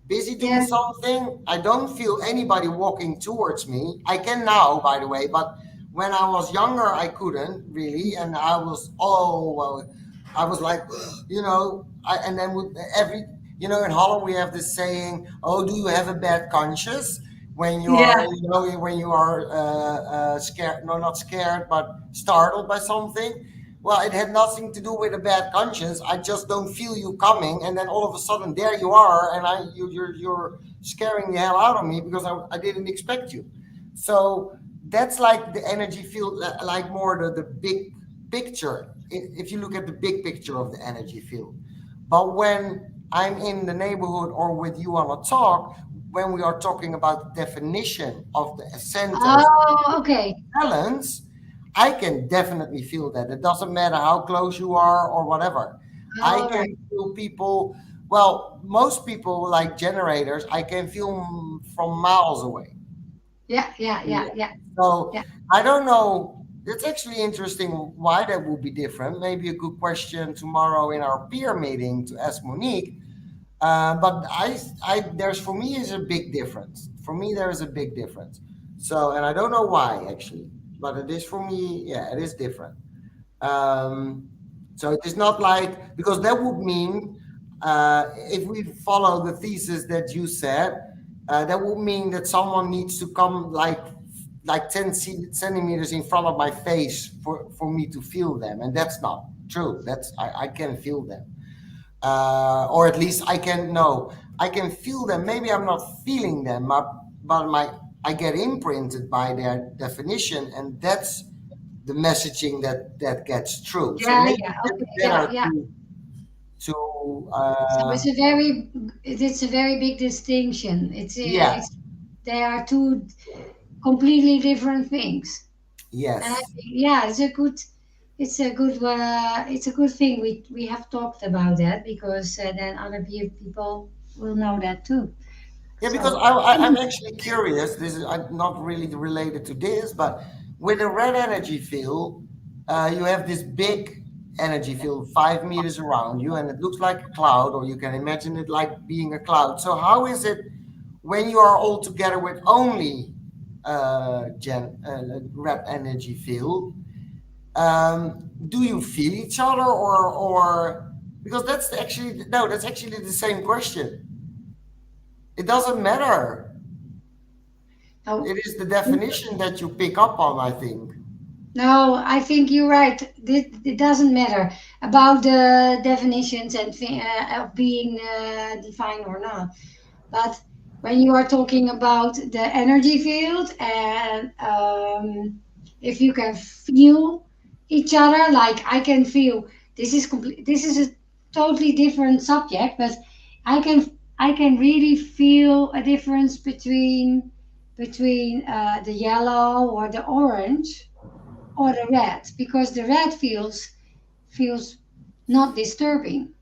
busy doing Yeah, something. I don't feel anybody walking towards me. I can now, by the way, but when I was younger, I couldn't really, and I was oh well, I was like, and then with every, in Holland we have this saying, "Oh, do you have a bad conscience?" When you are, yeah, when you are scared, no, not scared, but startled by something. Well, it had nothing to do with a bad conscience. I just don't feel you coming, and then all of a sudden there you are, and you're scaring the hell out of me because I didn't expect you. So that's like the energy field, like more the big picture. If you look at the big picture of the energy field, but when I'm in the neighborhood or with you on a talk, when we are talking about the definition of the sentence oh, okay, balance, I can definitely feel that. It doesn't matter how close you are or whatever. I all right. can feel people, well, most people like generators, I can feel from miles away. Yeah, yeah, Yeah. yeah, yeah, So yeah. I don't know. It's actually interesting why that would be different. Maybe a good question tomorrow in our peer meeting to ask Monique. But there's for me is a big difference. For me, there is a big difference. So, and I don't know why actually, but it is for me. Yeah, it is different. Um, so it is not like, because that would mean, if we follow the thesis that you said, that would mean that someone needs to come like 10 centimeters in front of my face for me to feel them, and that's not true. I can feel them, or at least I can know I can feel them. Maybe I'm not feeling them, but my I get imprinted by their definition, and that's the messaging that gets through. So Yeah, maybe yeah, okay, that yeah, are yeah. two So it's a very big distinction. yeah, It's they are two completely different things. And I yes. think, yeah, it's a good thing we have talked about that because then other people will know that too. Yeah, because So I'm actually curious. This is not really related to this, but with a red energy field, you have this big energy field 5 meters around you, and it looks like a cloud, or you can imagine it like being a cloud. So how is it when you are all together with only red energy field? Do you feel each other, or because that's actually no, that's actually the same question. It doesn't matter. now, It is the definition that you pick up on, I think. no, I think you're right. It doesn't matter about the definitions and of being defined or not. But when you are talking about the energy field and if you can feel each other, like I can feel this is a totally different subject, but I can really feel a difference between the yellow or the orange or the red because the red feels not disturbing.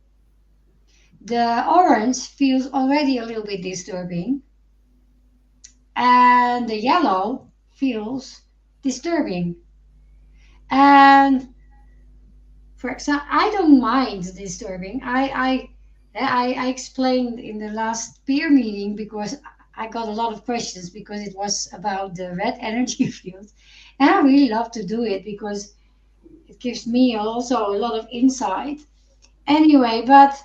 The orange feels already a little bit disturbing, and the yellow feels disturbing. And for example, I don't mind disturbing. I explained in the last peer meeting because I got a lot of questions because it was about the red energy field, and I really love to do it because it gives me also a lot of insight. Anyway, but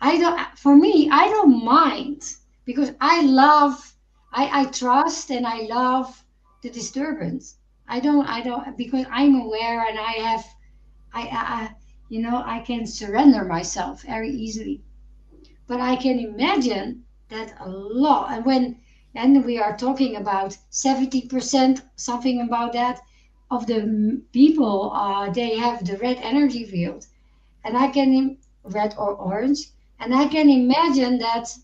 I don't. For me, I don't mind because I trust and I love the disturbance. I don't because I'm aware and I have I can surrender myself very easily. But I can imagine that a lot. And we are talking about 70% something about that of the people they have the red energy field, and red or orange, and I can imagine that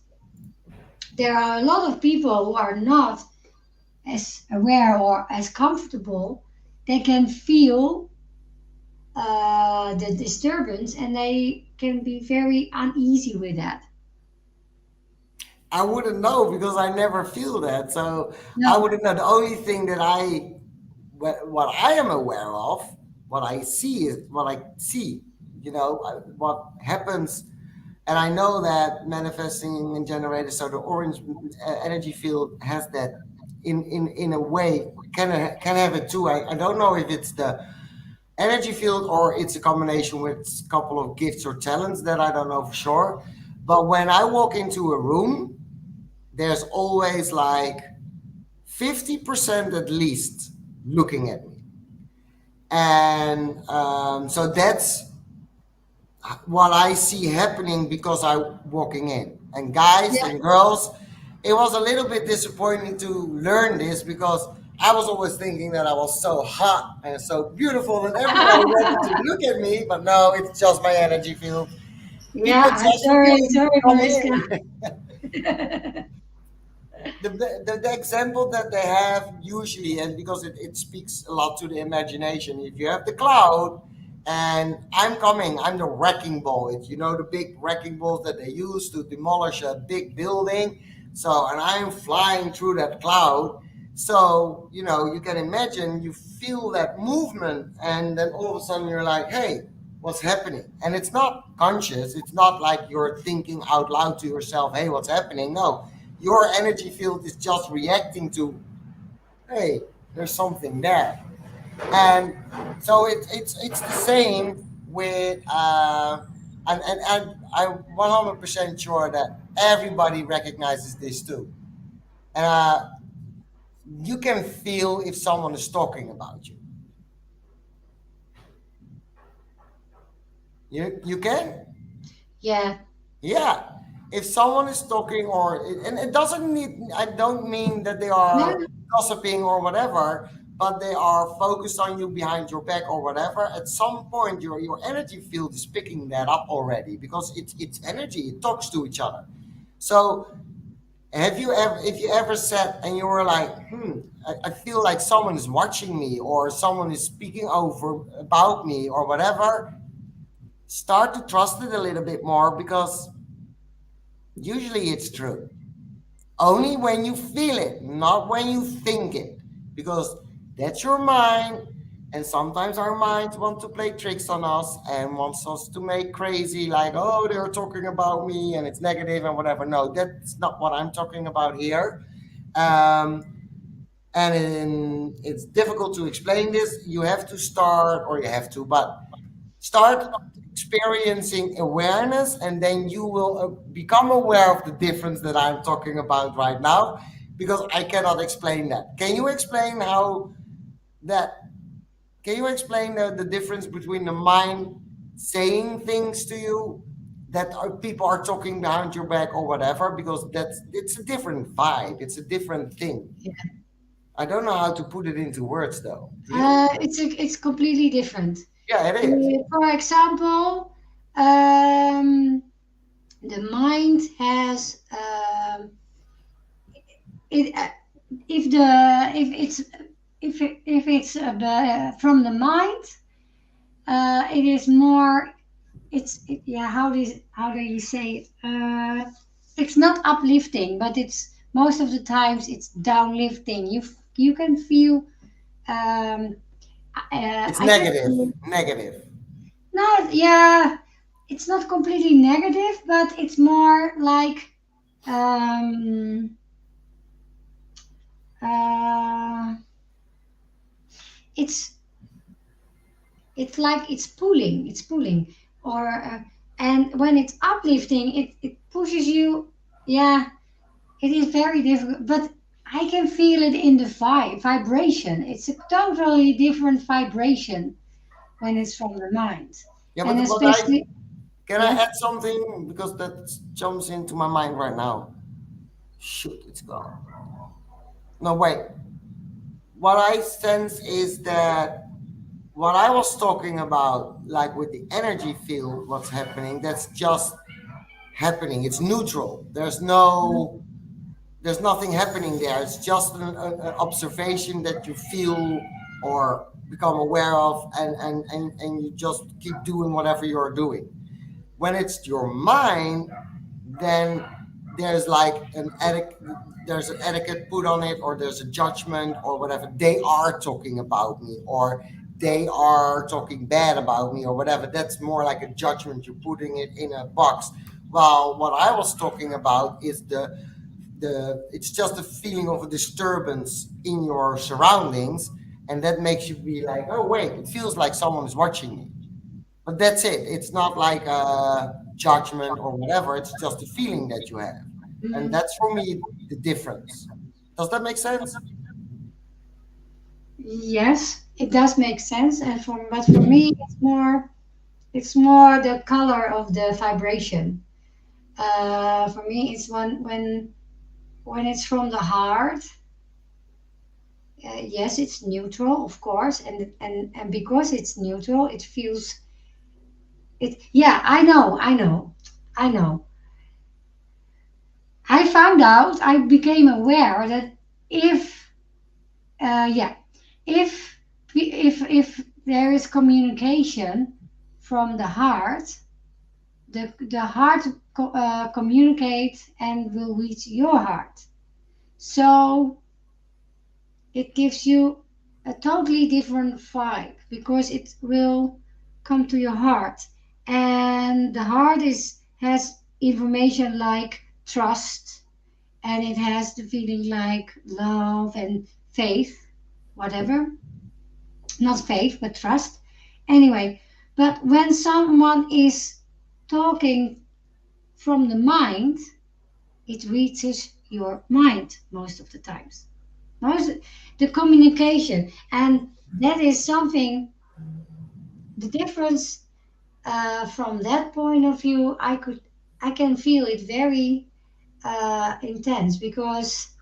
there are a lot of people who are not as aware or as comfortable. They can feel the disturbance, and they can be very uneasy with that. I wouldn't know because I never feel that. So I No. wouldn't know. The only thing that what I am aware of, what I see is what I see, what happens. And I know that manifesting and generator, so the orange energy field has that in a way, can have it too. I don't know if it's the energy field or it's a combination with a couple of gifts or talents that I don't know for sure. But when I walk into a room, there's always like 50% at least looking at me. And so that's what I see happening because I'm walking in. And guys Yeah. and girls, it was a little bit disappointing to learn this because I was always thinking that I was so hot and so beautiful that everybody wanted to look at me, but no, it's just my energy field. Yeah, People I'm just sorry, really sorry, come Mariska. in. The example that they have usually, and because it speaks a lot to the imagination, if you have the cloud and I'm the wrecking ball. It's, the big wrecking balls that they use to demolish a big building. So, and I'm flying through that cloud. So, you can imagine, you feel that movement, and then all of a sudden you're like, hey, what's happening? And it's not conscious. It's not like you're thinking out loud to yourself, hey, what's happening? No, your energy field is just reacting to, hey, there's something there. And so it's the same with and I'm 100% sure that everybody recognizes this too. And you can feel if someone is talking about you. You can. Yeah. Yeah, if someone is talking, and it doesn't need, I don't mean that they Yeah. are gossiping or whatever, but they are focused on you behind your back or whatever. At some point, your energy field is picking that up already because it's energy. It talks to each other. So if you ever said and you were like, I feel like someone is watching me or someone is speaking over about me or whatever, start to trust it a little bit more because usually it's true. Only when you feel it, not when you think it. Because that's your mind. And sometimes our minds want to play tricks on us and wants us to make crazy, like, oh, they're talking about me and it's negative and whatever. No, that's not what I'm talking about here. Um, it's difficult to explain this. You have to start, or you have to, but start experiencing awareness, and then you will become aware of the difference that I'm talking about right now, because I cannot explain that. Can you explain that can you explain the difference between the mind saying things to you that people are talking behind your back or whatever, because it's a different vibe, it's a different thing. I don't know how to put it into words though, do you? It's completely different. Yeah, it is. For example, um, the mind has it if it's if it's from the mind, it is more. Yeah. How do you say it? It's not uplifting, but it's most of the times it's downlifting. You can feel. Um, It's I can feel. negative. No, yeah, it's not completely negative, but it's more like um, uh, it's like it's pulling, or and when it's uplifting, it pushes you. Yeah, it is very difficult, but I can feel it in the vibration. It's a totally different vibration when it's from the mind, Yeah, and but I especially can I yeah. add something because that jumps into my mind right now. Shoot, it's gone. No, wait. What I sense is that what I was talking about, like with the energy field, what's happening, that's just happening. It's neutral. There's nothing happening there. It's just an observation that you feel, or become aware of, and you just keep doing whatever you're doing. When it's your mind, then there's like there's an etiquette put on it, or there's a judgment or whatever. They are talking about me, or they are talking bad about me, or whatever. That's more like a judgment. You're putting it in a box. Well, what I was talking about is the it's just a feeling of a disturbance in your surroundings, and that makes you be like, oh wait, it feels like someone is watching me. But that's it. It's not like a judgment or whatever. It's just a feeling that you have. And Mm, that's for me the difference. Does that make sense? yes, it does make sense. And for but for me, it's more the color of the vibration. For me, it's when it's from the heart. Yes, it's neutral, of course, and because it's neutral, it feels it. Yeah, I know. I found out. I became aware that if yeah, if if there is communication from the heart, the heart communicates and will reach your heart. So it gives you a totally different vibe because it will come to your heart, and the heart is has information like trust, and it has the feeling like love and faith, whatever, not faith but trust. Anyway, but when someone is talking from the mind, it reaches your mind most of the times. Most the communication, and that is something. The difference from that point of view, I can feel it very intense because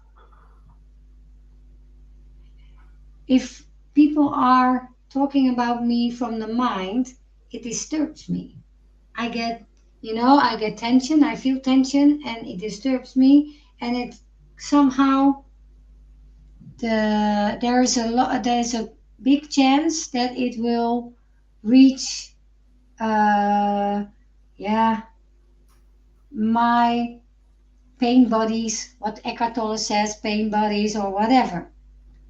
if people are talking about me from the mind, it disturbs me. I get, I get tension, I feel tension, and it disturbs me, and it somehow there's a big chance that it will reach, uh, yeah, my pain bodies, what Eckhart Tolle says, pain bodies or whatever.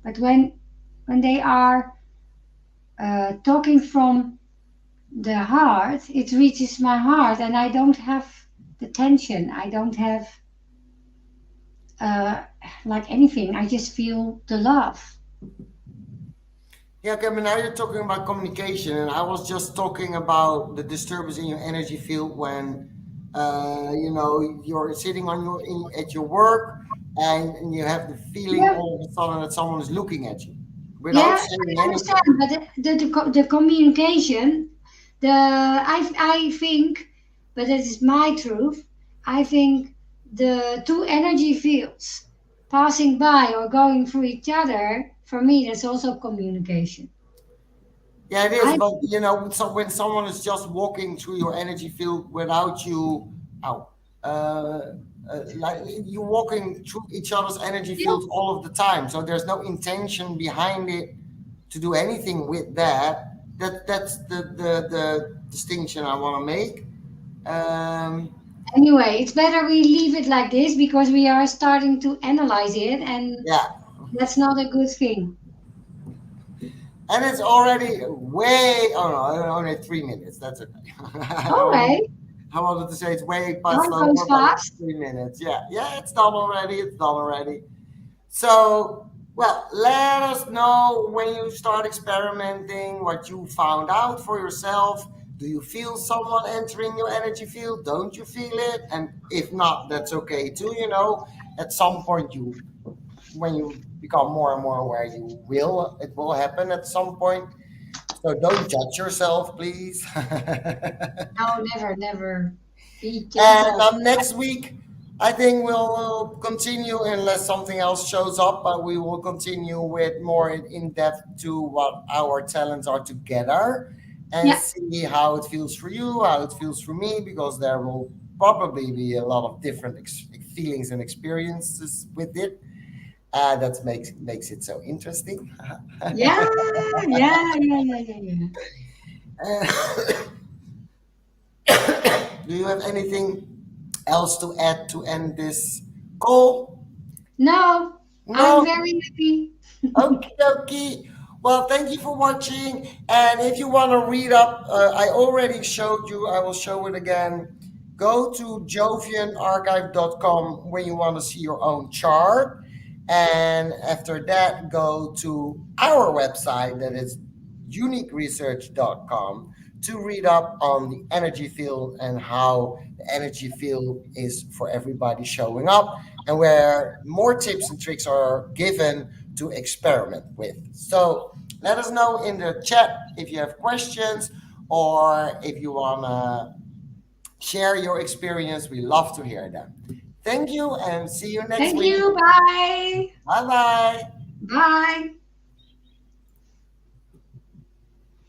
But when they are talking from the heart, it reaches my heart, and I don't have the tension. I don't have uh, like anything. I just feel the love. Yeah, okay, but now you're talking about communication, and I was just talking about the disturbance in your energy field when, you're sitting at your work, and you have the feeling Yeah, all of a sudden that someone is looking at you without yeah, saying I understand. anything. But the communication, I think, but that is my truth. I think the two energy fields passing by or going through each other, for me, that's also communication. Yeah, it is, I but so when someone is just walking through your energy field without you, ow, like you walking through each other's energy feel fields all of the time, so there's no intention behind it to do anything with that. That's the distinction I want to make. Um, anyway. It's better we leave it like this because we are starting to analyze it, and yeah, that's not a good thing. and it's already way. Oh no, only 3 minutes. That's okay. All right, I wanted to say it's way past time goes over, but it's fast. 3 minutes. Yeah, yeah, it's done already. It's done already. So, well, let us know when you start experimenting, what you found out for yourself. Do you feel someone entering your energy field? Don't you feel it? And if not, that's okay too. At some point, when you become more and more aware, it will happen at some point. So don't judge yourself, please. No, never, never. Be And gentle. next week, I think we'll continue unless something else shows up, but we will continue with more in depth to what our talents are together and Yeah. see how it feels for you, how it feels for me, because there will probably be a lot of different feelings and experiences with it. That makes it so interesting. Yeah, yeah, yeah, yeah, yeah, yeah. Uh, do you have anything else to add to end this call? No, I'm No? very happy. Okie dokie. Well, thank you for watching. And if you want to read up, I already showed you, I will show it again. Go to jovianarchive.com when you want to see your own chart. And after that, go to our website that is uniqueresearch.com to read up on the energy field and how the energy field is for everybody showing up and where more tips and tricks are given to experiment with. So let us know in the chat if you have questions or if you want to share your experience. We love to hear them. Thank you and see you next Thank week. you. Bye. Bye bye. Bye.